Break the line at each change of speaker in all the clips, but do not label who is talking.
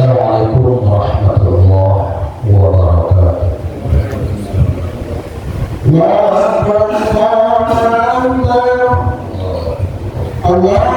Assalamualaikum warahmatullahi wabarakatuh. Allahu Akbar, Allahu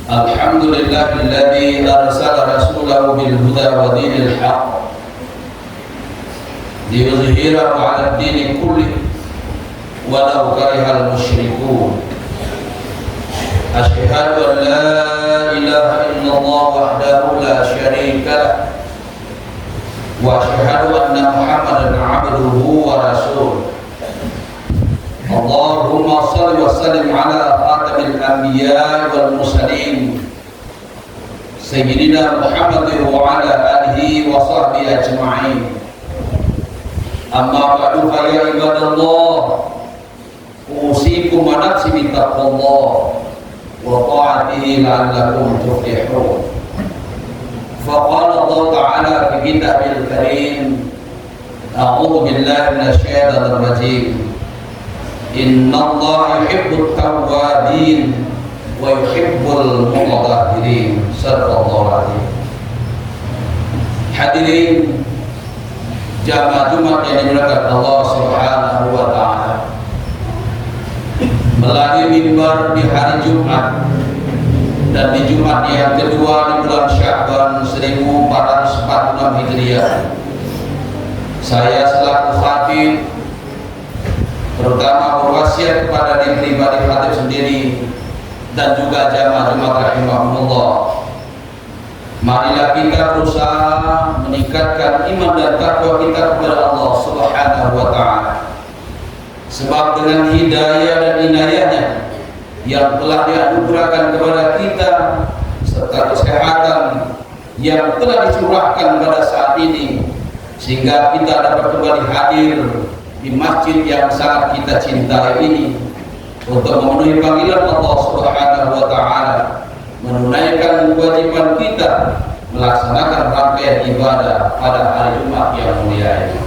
Alhamdulillahilladzi arsala rasulahu bil huda wa dinil haqq liyuzhirahu 'ala ad-dini kullih walau karihal musyrikun. Asyhadu an la ilaha illallah wahdahu la syarika lah wa asyhadu anna Muhammadan 'abduhu wa rasuluh. Allahumma shalli wa sallim ala khatamil anbiya wal mursalin Sayyidina Muhammadin wa ala alihi wa sahbihi ajma'in. Amma ba'du fa ya ibadallah, usikum wa nafsi bi taqwallah wa ta'atihi la'allakum tuflihun. Faqala Allah ta'ala fi kitabil karim, a'udzu billahi minasy syaithanir rajim. Innallaha yuhibbut tawwabin wa yuhibbul mutatahhirin. Sallallahu alaihi. Hadirin jamaah Jumat yang dimuliakan Allah Subhanahu wa taala. Melalui mimbar di hari Jumat dan di Jumat yang kedua di bulan Sya'ban 1446 Hijriah, saya selaku khatib pertama berwasiat kepada diri pribadi khatib sendiri dan juga jamaah Jumat rahimahumullah, marilah kita berusaha meningkatkan iman dan takwa kita kepada Allah Subhanahu wa taala. Sebab dengan hidayah dan inayahnya yang telah dianugerahkan kepada kita serta kesehatan yang telah dicurahkan pada saat ini, sehingga kita dapat kembali hadir di masjid yang sangat kita cintai ini untuk memenuhi panggilan Allah Subhanahu wa taala, menunaikan kewajiban kita melaksanakan rangkaian ibadah pada hari Jumat yang mulia ini.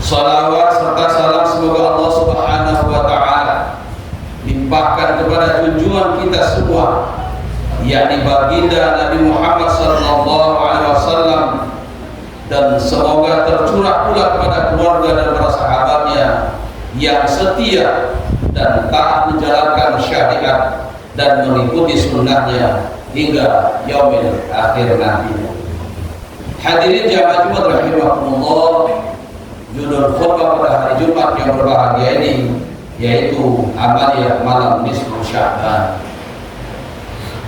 Salawat serta salam semoga Allah Subhanahu wa taala limpahkan kepada junjungan kita semua, yakni baginda Nabi Muhammad sallallahu alaihi wasallam, dan semoga tercurah pula kepada keluarga dan para sahabatnya yang setia dan taat menjalankan syariat dan mengikuti sunnahnya hingga yaumil akhir nanti. Hadirin jamaah Jumat rahimakumullah, judul khutbah pada hari Jumat yang berbahagia ini yaitu amaliyah malam nisfu Sya'ban.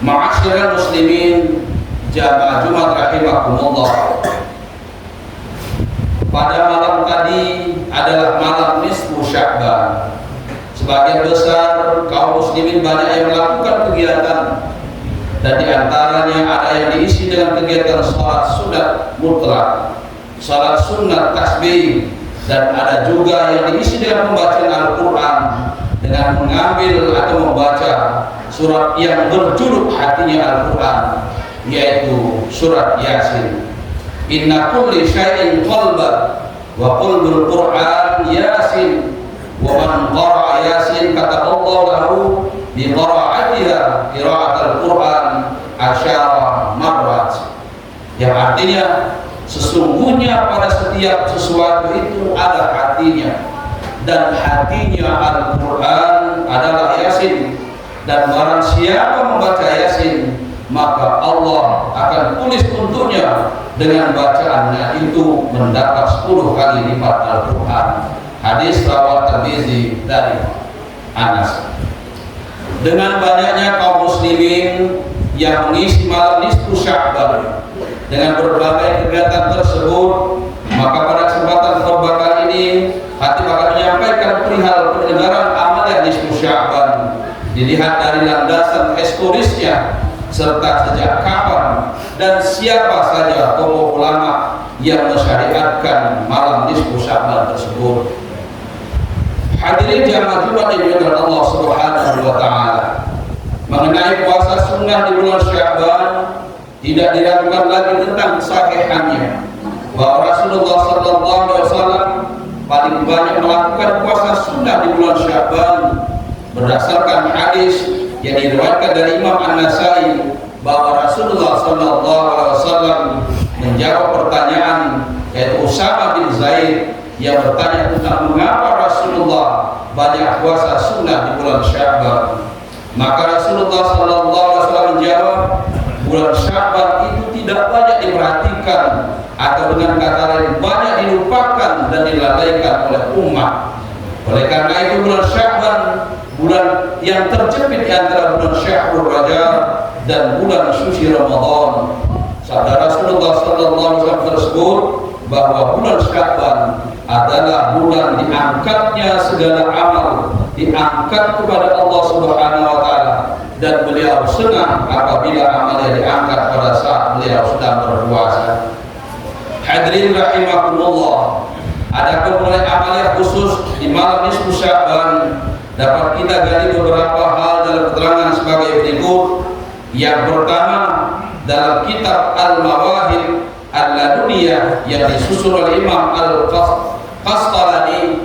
Ma'asyiral muslimin jamaah Jumat rahimakumullah, pada malam tadi adalah malam nisfu Sya'ban. Sebagian besar kaum muslimin banyak yang melakukan kegiatan, dan di antaranya ada yang diisi dengan kegiatan salat sunat mutlak, salat sunat tasbih, dan ada juga yang diisi dengan pembacaan Al-Quran dengan mengambil atau membaca surat yang berjuluk hatinya Al-Quran, yaitu surat Yasin. Inna kulli syai'in qalban wa qalbul Qur'an Yasin, wa man qara'a Yasin kataballahu lahu bi qira'atiha qira'atul Qur'an asyara marrat. Yang artinya sesungguhnya pada setiap sesuatu itu ada hatinya, dan hatinya Al-Quran adalah Yasin, dan barang siapa membaca Yasin maka Allah akan tulis untuknya dengan bacaannya itu mendapat 10 kali lipat Al-Quran. Hadis rawat Tirmizi dari Anas. Dengan banyaknya kaum muslimin yang mengisi malam nisfu Sya'ban dengan berbagai kegiatan tersebut, maka pada kesempatan khutbah kali ini Khatib akan menyampaikan perihal penyelenggaraan amaliyah nisfu Sya'ban, dilihat dari landasan historisnya serta sejak kapan dan siapa saja tokoh ulama yang mensyariatkan malam nisfu Sya'ban tersebut. Hadirin jamaah Jumat yang dimuliakan Allah Subhanahu wa taala, mengenai puasa sunnah di bulan Sya'ban tidak diragukan lagi tentang kesahihannya, bahwa Rasulullah SAW paling banyak melakukan puasa sunnah di bulan Sya'ban berdasarkan hadis yang diriwayatkan dari Imam An-Nasai, bahwa Rasulullah SAW menjawab pertanyaan yaitu Usama bin Zaid yang bertanya tentang mengapa Rasulullah banyak puasa sunnah di bulan Sya'ban. Maka Rasulullah SAW menjawab, bulan Sya'ban itu tidak banyak diperhatikan, atau dengan kata lain banyak dilupakan dan dilalaikan oleh umat. Oleh karena itu bulan Sya'ban, bulan yang terjepit di antara bulan Syahrul Rajab dan bulan suci Ramadan. Sabda Rasulullah SAW tersebut bahwa bulan Sya'ban adalah bulan diangkatnya segala amal, diangkat kepada Allah Subhanahu wa taala, dan beliau senang apabila amalnya diangkat pada saat beliau sedang berpuasa. Hadirin rahimakumullah, adapun mulai amalnya khusus di malam nisfu Sya'ban dapat kita gali beberapa hal dalam keterangan sebagai berikut. Yang pertama, dalam kitab Al-Mawahib Al-Laduniyah yang disusun oleh Imam Al-Qastalani,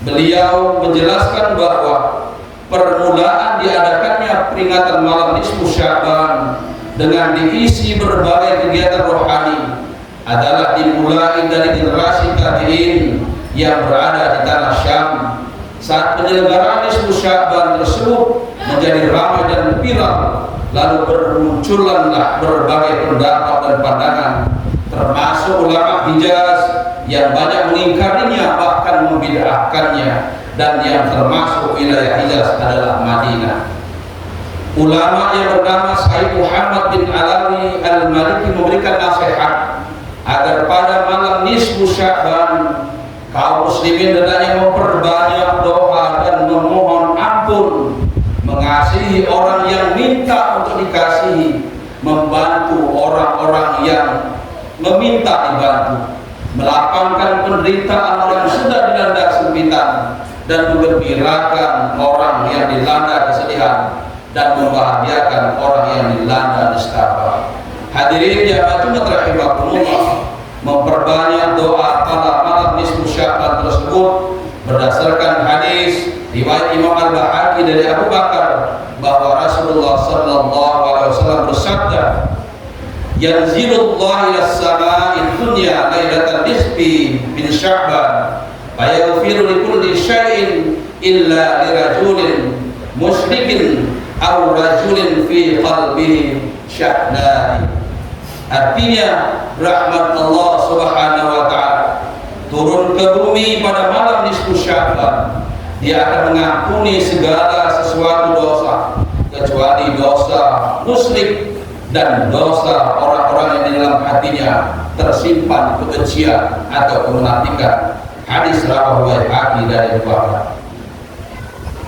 beliau menjelaskan bahwa permulaan diadakannya peringatan malam nisfu Sya'ban dengan diisi berbagai kegiatan rohani adalah dimulai dari generasi tabi'in yang berada di tanah Syam. Saat penyelenggaraan nisfu Sya'ban tersebut menjadi ramai dan viral, lalu bermunculanlah berbagai pendapat dan pandangan, termasuk ulama Hijaz yang banyak mengingkarinya bahkan membid'ahkannya, dan yang termasuk wilayah Hijaz adalah Madinah. Ulama yang bernama Said Muhammad bin Alawi Al-Maliki memberikan nasihat agar pada malam nisfu Sya'ban kaum muslimin hendaknya memperbanyak doa dan memohon ampun, mengasihi orang yang minta untuk dikasihi, membantu orang-orang yang meminta dibantu, melapangkan penderitaan orang yang sedang dilanda kesempitan, dan menggembirakan orang yang dilanda kesedihan, dan membahagiakan orang yang dilanda nestapa. Hadirin jamaah Jumat rahimakumullah, memperbanyak doa pada malam nisfu Sya'ban tersebut berdasarkan hadis riwayat Imam Al-Bahaqi dari Abu Bakar bahwa Rasulullah SAW bersabda, yanzilullah ila sama'i dunya lailatan nisfi min Sya'ban fayaghfiru likulli syai'in illa lirajulin musyrikin aw rajulin fi qalbihi sya'nani. Artinya rahmat Allah Subhanahu wa taala turun ke bumi pada malam nisfu Sya'ban. Dia akan mengampuni segala sesuatu dosa kecuali dosa musyrik dan dosa orang-orang yang di dalam hatinya tersimpan kebencian atau kemunafikan. Hadis rawahu Al-Hakim dari Bukhari.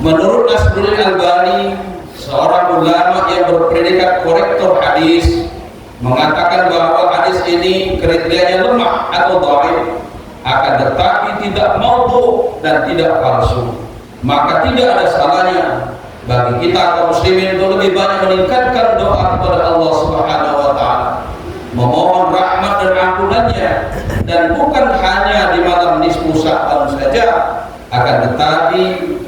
Menurut Nasruddin Albani, seorang ulama yang berpredikat korektor hadis, mengatakan bahwa hadis ini kriterianya lemah atau dhaif, akan tetapi tidak maudhu dan tidak palsu. Maka tidak ada salahnya bagi kita kaum muslimin untuk lebih banyak meningkatkan doa kepada Allah Subhanahu wa taala, memohon rahmat dan ampunannya, dan bukan hanya di malam nisfu Sya'ban saja, akan tetapi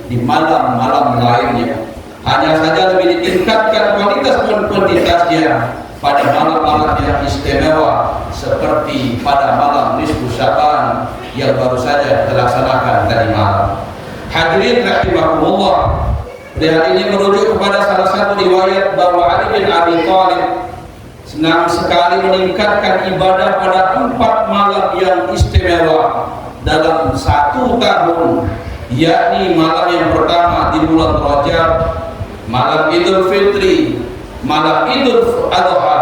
di malam-malam lainnya. Hanya saja lebih ditingkatkan kualitas dan kuantitasnya pada malam-malam yang istimewa seperti pada malam nisfu Sya'ban yang baru saja dilaksanakan tadi malam. Hadirin rahimakumullah, hal ini merujuk kepada salah satu riwayat bahwa Ali bin Abi Thalib senang sekali meningkatkan ibadah pada 4 malam yang istimewa dalam 1 tahun, yakni malam yang pertama di bulan Rajab, malam Idul Fitri, malam Idul Adha,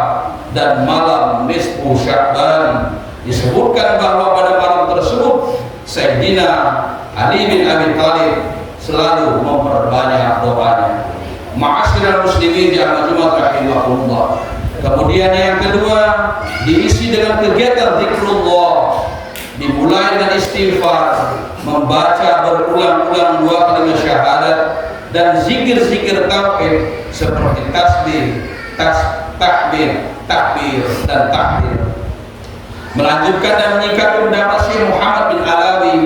dan malam nisfu Sya'ban. Disebutkan bahwa pada malam tersebut Sayyidina Ali bin Abi Thalib selalu memperbanyak doanya. Ma'asyiral muslimin jamaah Jumat rahimahullah. Kemudian yang kedua, diisi dengan kegiatan zikrullah, dimulai dengan istighfar, membaca berulang-ulang 2 kalimat syahadat, dan zikir-zikir tauhid seperti tasbih, takbir, dan tahmid. Melanjutkan dan menyikapi pendapat Syekh Muhammad bin Alawi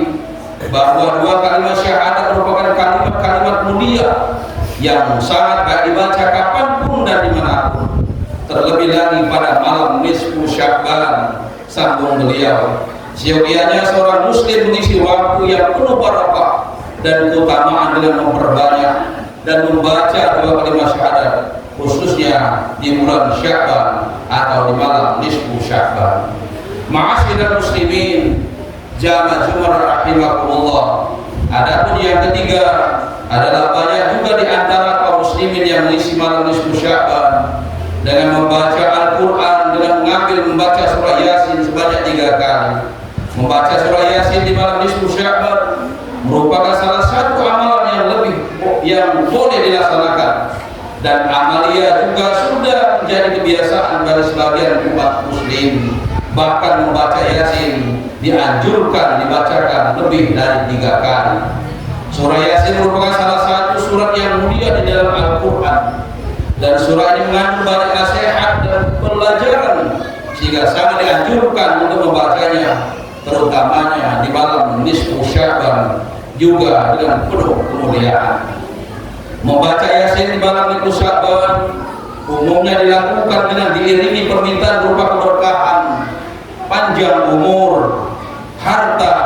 bahwa 2 kalimat syahadat merupakan kalimat-kalimat mulia yang sangat baik dibaca kapanpun dan dimanapun, terlebih lagi pada malam nisfu Sya'ban. Sambung beliau, siogianya seorang muslim mengisi waktu yang penuh barakah dan keutamaan dengan memperbanyak dan membaca 2 kalimat syahadat, khususnya di bulan Sya'ban atau di malam nisfu Sya'ban. Ma'asyiral muslimin jamaah Jumat rahimahullah. Adapun yang ketiga adalah banyak juga di antara kaum muslimin yang mengisi malam nisfu Sya'ban dengan membaca Al-Quran, dengan membaca surah Yasin sebanyak 3 kali. Membaca surah Yasin di malam nisfu Sya'ban merupakan salah satu amalan yang boleh dilaksanakan, dan amalia juga sudah menjadi kebiasaan bagi sebagian umat muslim. Bahkan membaca Yasin dianjurkan dibacakan lebih dari 3 kali. Surah Yasin merupakan salah satu surat yang mulia di dalam Al-Quran, dan surah ini mengandung banyak nasihat dan pelajaran, sehingga sangat dianjurkan untuk membacanya, terutamanya di malam nisfu Sya'ban juga dengan penuh kemuliaan. Membaca Yasin di malam nisfu Sya'ban umumnya dilakukan dengan diiringi permintaan berupa keberkahan, panjang umur, harta,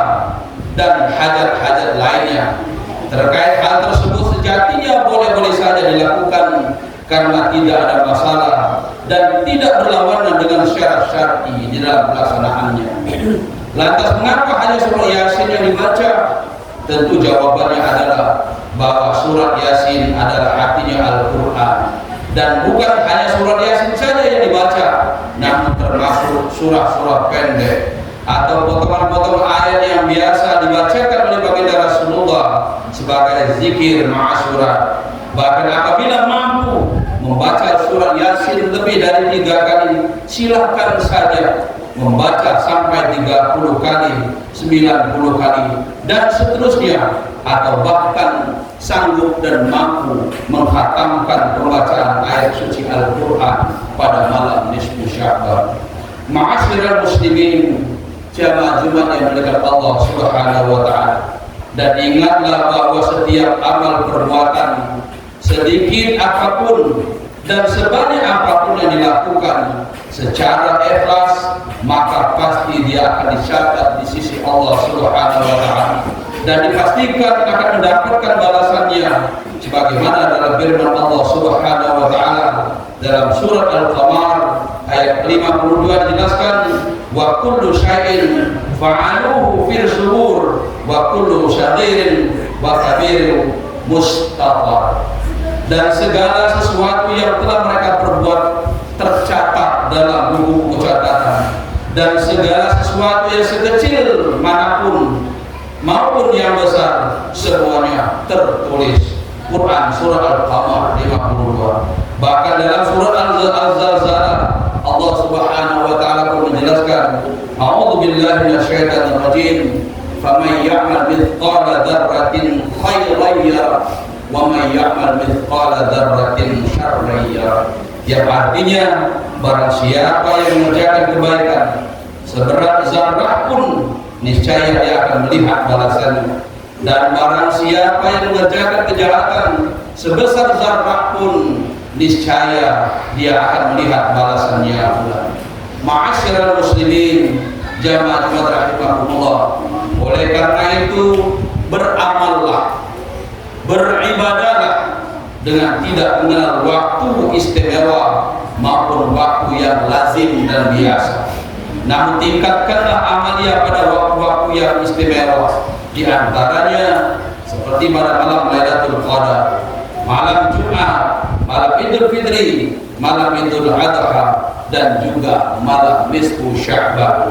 dan hajat-hajat lainnya. Terkait hal tersebut sejatinya boleh-boleh saja dilakukan karena tidak ada masalah dan tidak berlawanan dengan syarat syar'i di dalam pelaksanaannya. Lantas mengapa hanya surah Yasin yang dibaca? Tentu jawabannya adalah bahwa surat Yasin adalah artinya Al-Quran, dan bukan hanya surat Yasin saja yang dibaca, namun termasuk surah-surah pendek atau potongan-potongan ayat yang biasa dibacakan oleh baginda Rasulullah sebagai zikir ma'asurat. Bahkan apabila mampu membaca surat Yasin lebih dari 3 kali, silahkan saja membaca sampai 30 kali, 90 kali, dan seterusnya, atau bahkan sanggup dan mampu menghatamkan pembacaan ayat suci Al-Quran pada malam nisfu Sya'ban. Ma'asyiral muslimin jamaah Jumat yang mendekat Allah Subhanahu wa taala, dan ingatlah bahwa setiap amal perbuatan, sedikit apapun dan sebanyak apapun yang dilakukan secara ikhlas, maka pasti dia akan dicatat di sisi Allah Subhanahu wa taala dan dipastikan akan mendapatkan balasannya sebagaimana dalam firman Allah Subhanahu wa taala dalam surat Al-Qamar ayat 52 dijelaskan wa kullu syai'in fa'aluhu fil subur wa kullu saghirin wa kabirin mustaghfar, dan segala sesuatu yang telah mereka perbuat tercatat dalam buku catatan, dan segala sesuatu yang sekecil manapun maupun yang besar semuanya tertulis. Quran surah Al-Qamar 52. Bahkan dalam surah Al-Zalzalah Allah Subhanahu wa taala pun menjelaskan, a'udzu billahi minasyaitonir rajim, faman ya'mal mithqala dzarratin khairan yarah wa man ya'mal mithqala dzarratin syarran yarah, yang artinya barang siapa yang mengerjakan kebaikan seberat zarah pun niscaya dia akan melihat balasannya, dan barang siapa yang mengerjakan kejahatan sebesar zarah pun niscaya dia akan melihat balasannya pula. Ma'asyiral muslimin jamaah rahimahumullah, oleh karena itu beramallah, beribadahlah dengan tidak mengenal waktu istimewa maupun waktu yang lazim dan biasa. Namun tingkatkanlah amalia pada waktu-waktu yang istimewa, di antaranya seperti pada malam Lailatul Qadar, malam Jumat, malam Idul Fitri, malam Idul Adha, dan juga malam nisfu Sya'ban.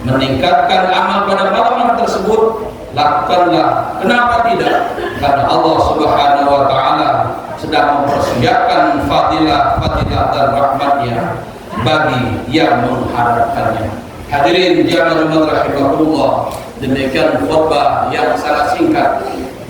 Meningkatkan amal pada malam tersebut lakukanlah. Kenapa tidak? Karena Allah Subhanahu wa taala sedang mempersiapkan fadilah dan rahmatnya bagi yang mengharapkannya. Hadirin jamaah rahimahullah, demikian khutbah yang sangat singkat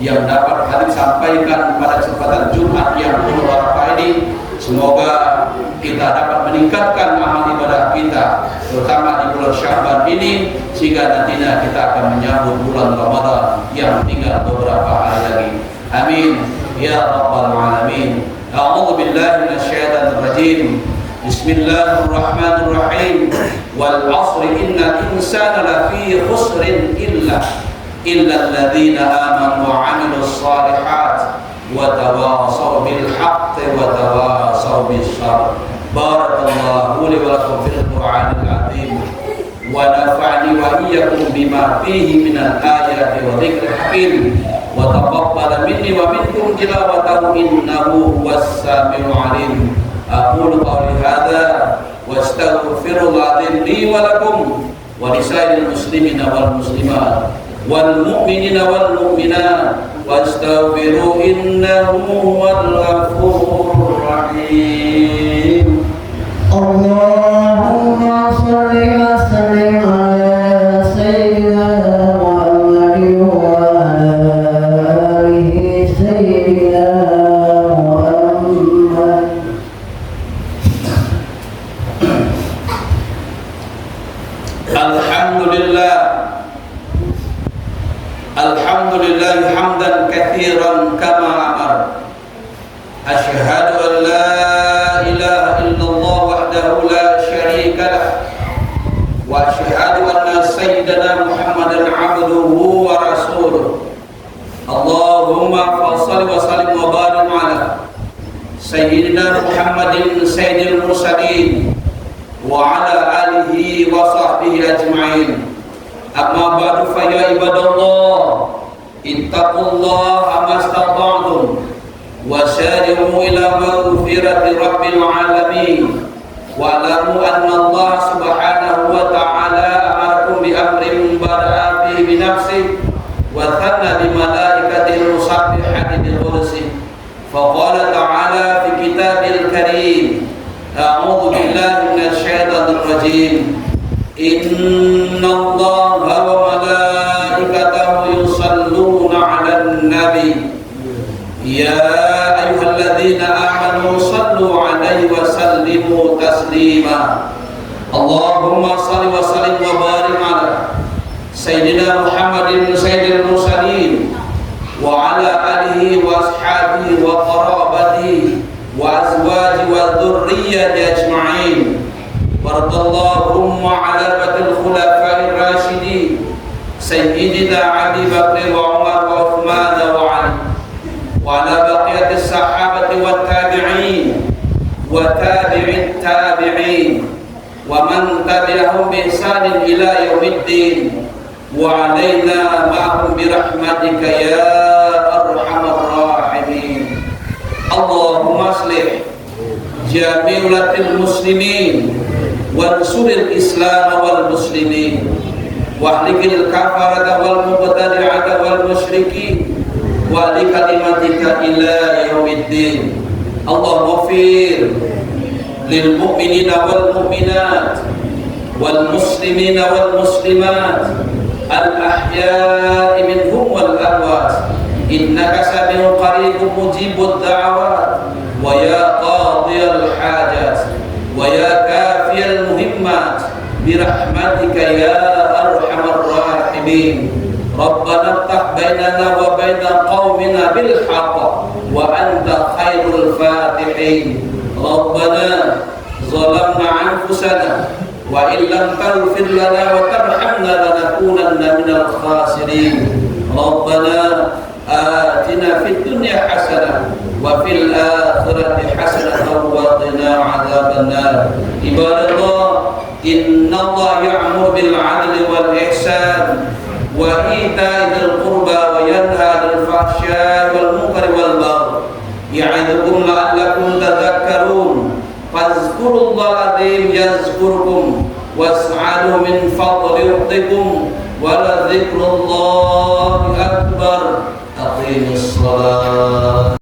yang dapat kami sampaikan pada kesempatan Jumat yang mubarak ini. Semoga kita dapat meningkatkan amal ibadah kita, terutama di bulan Sya'ban ini, sehingga nantinya kita akan menyambut bulan Ramadan yang tinggal beberapa hari lagi. Amin ya rabbal alamin. A'udzu billahi minasyaitonir rajim. Bismillahirrahmanirrahim. Wal 'ashri innal insana lafi khusrin illa alladzina amanu wa 'amilus shalihat wa tawasaw bil haqqi wa tawasaw bis sabr. Barakallahu li wa lakum fil Qur'anil 'azim wa nafa'ani wa iyyakum bima fihi minal ayati wa dzikril hakim wa taqabbal minni wa minkum tilawatahu innahu huwas samiul 'alim. Aqulu qawli hadza wa astaghfirullah li wa lakum wa lisairil muslimina wal muslimat wal mu'minina wal mu'minat wastaghfiru innahu huwal ghafurur rahim.
Allahumma shalli wa sallim ala sayyidina Muhammadin wa ala alihi sayyidina Muhammad.
Alhamdulillah hamdan katsiran kama amar. Asyhadu an la ilaha illallah wahdahu la syarika lah wa asyhadu anna sayyidana Muhammadan abduhu wa rasuluh. Allahumma shalli wa sallim wa barik ala sayyidina Muhammadin sayyidil mursalin wa ala alihi wa sahbihi ajma'in. Amma ba'du fa ya ibadallah ittaqullaha mastata'tum wa sari'u ila maghfirati rabbil alamin wa alamu anna Allah subhanahu wa ta'ala amarakum bi amrin bada'a fihi bi nafsihi wa thanna bi malaikatihi musabbihati bil qudsi fa qala ta'ala fi kitabil karim a'udzu billahi minasy syaithanir rajim. Inna Allaha wa malaikatahu yusalluna 'alan nabi ya ayyuhalladzina amanu sallu 'alaihi wa sallimu taslima. Allahumma shalli wa sallim wa barik 'ala sayyidina Muhammadin sayyidil mursalin wa 'ala alihi wa ashabihi wa qarabatihi wa azwajihi wa dhurriyyati ajma'in. Barakallahu ala batil khulafa'ir rasyidin sayyidina Abi Bakr wa Umar بإحسان إلى يوم الدين وعلينا معهم برحمتك يا أرحم الراحمين. اللهم اصلح جميع المسلمين وانصر الإسلام والمسلمين واهلك الكفرة والمبتدعة والمشركين ولكلمتك إلى يوم الدين. اللهم اغفر للمؤمنين والمؤمنات والمسلمين والمسلمات الأحياء منهم والأموات إنك سميع قريب مجيب الدعوات ويا قاضي الحاجات ويا كافي المهمات برحمتك يا أرحم الراحمين. ربنا افتح بيننا وبين قومنا بالحق وأنت خير الفاتحين. ربنا ظلمنا أنفسنا وإن لم تغفر لنا وترحمنا لنكونن من الخاسرين. ربنا آتنا في الدنيا حسنة وفي الآخرة حسنة وقنا عذاب النار. عباد الله إن الله يأمر بالعدل والإحسان وإيتاء ذي القربى وينهى عن الفحشاء والمنكر والبغي يعظكم لعلكم تذكرون. فاذكروا الله العظيم يذكركم واسعدوا من فضل يعطكم ولذكر الله أكبر. أقيموا الصلاة.